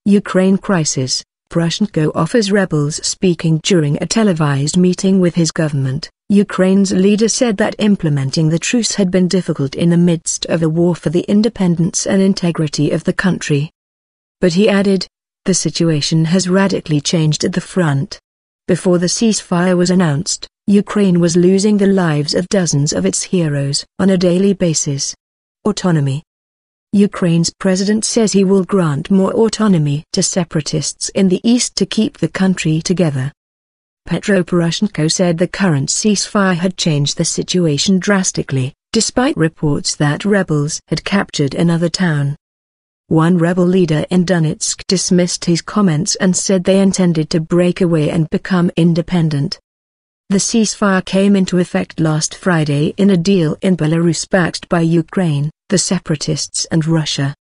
Ukraine crisis, Poroshenko offers rebels. Speaking during a televised meeting with his government, Ukraine's leader said that implementing the truce had been difficult in the midst of a war for the independence and integrity of the country. But he added, the situation has radically changed at the front. Before the ceasefire was announced, Ukraine was losing the lives of dozens of its heroes on a daily basis. Autonomy. Ukraine's president says he will grant more autonomy to separatists in the east to keep the country together. Petro Poroshenko said the current ceasefire had changed the situation drastically, despite reports that rebels had captured another town. One rebel leader in Donetsk dismissed his comments and said they intended to break away and become independent. The ceasefire came into effect last Friday in a deal in Belarus backed by Ukraine, the separatists and Russia.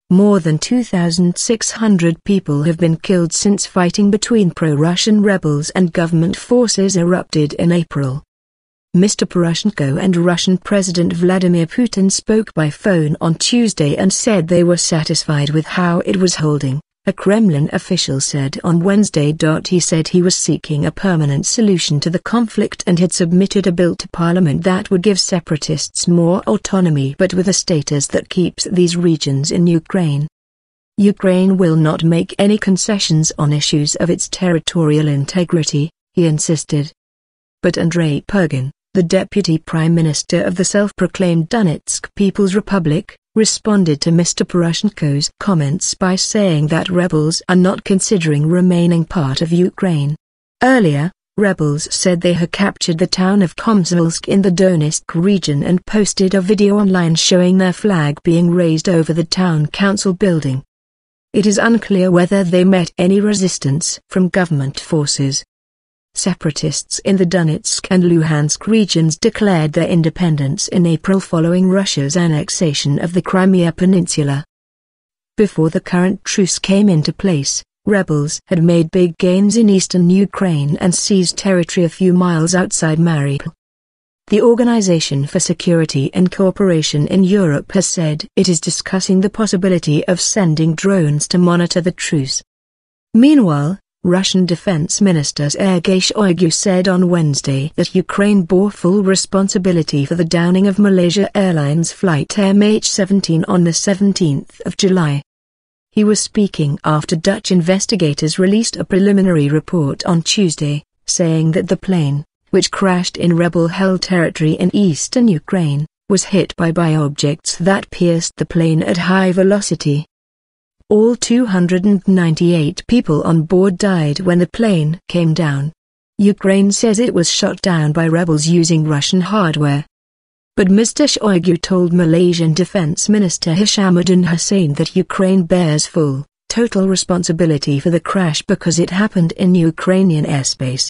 More than 2,600 people have been killed since fighting between pro-Russian rebels and government forces erupted in April. Mr. Poroshenko and Russian President Vladimir Putin spoke by phone on Tuesday and said they were satisfied with how it was holding, a Kremlin official said on Wednesday. He said he was seeking a permanent solution to the conflict and had submitted a bill to parliament that would give separatists more autonomy but with a status that keeps these regions in Ukraine. Ukraine will not make any concessions on issues of its territorial integrity, he insisted. But Andrei Purgin, the deputy prime minister of the self-proclaimed Donetsk People's Republic, responded to Mr. Poroshenko's comments by saying that rebels are not considering remaining part of Ukraine. Earlier, rebels said they had captured the town of Komsomolsk in the Donetsk region and posted a video online showing their flag being raised over the town council building. It is unclear whether they met any resistance from government forces. Separatists in the Donetsk and Luhansk regions declared their independence in April following Russia's annexation of the Crimea Peninsula. Before the current truce came into place, rebels had made big gains in eastern Ukraine and seized territory a few miles outside Mariupol. The Organization for Security and Cooperation in Europe has said it is discussing the possibility of sending drones to monitor the truce. Meanwhile, Russian Defense Minister Sergei Shoigu said on Wednesday that Ukraine bore full responsibility for the downing of Malaysia Airlines flight MH17 on the 17th of July. He was speaking after Dutch investigators released a preliminary report on Tuesday, saying that the plane, which crashed in rebel-held territory in eastern Ukraine, was hit by objects that pierced the plane at high velocity. All 298 people on board died when the plane came down. Ukraine says it was shot down by rebels using Russian hardware. But Mr. Shoigu told Malaysian Defense Minister Hishamuddin Hussain that Ukraine bears full, total responsibility for the crash because it happened in Ukrainian airspace.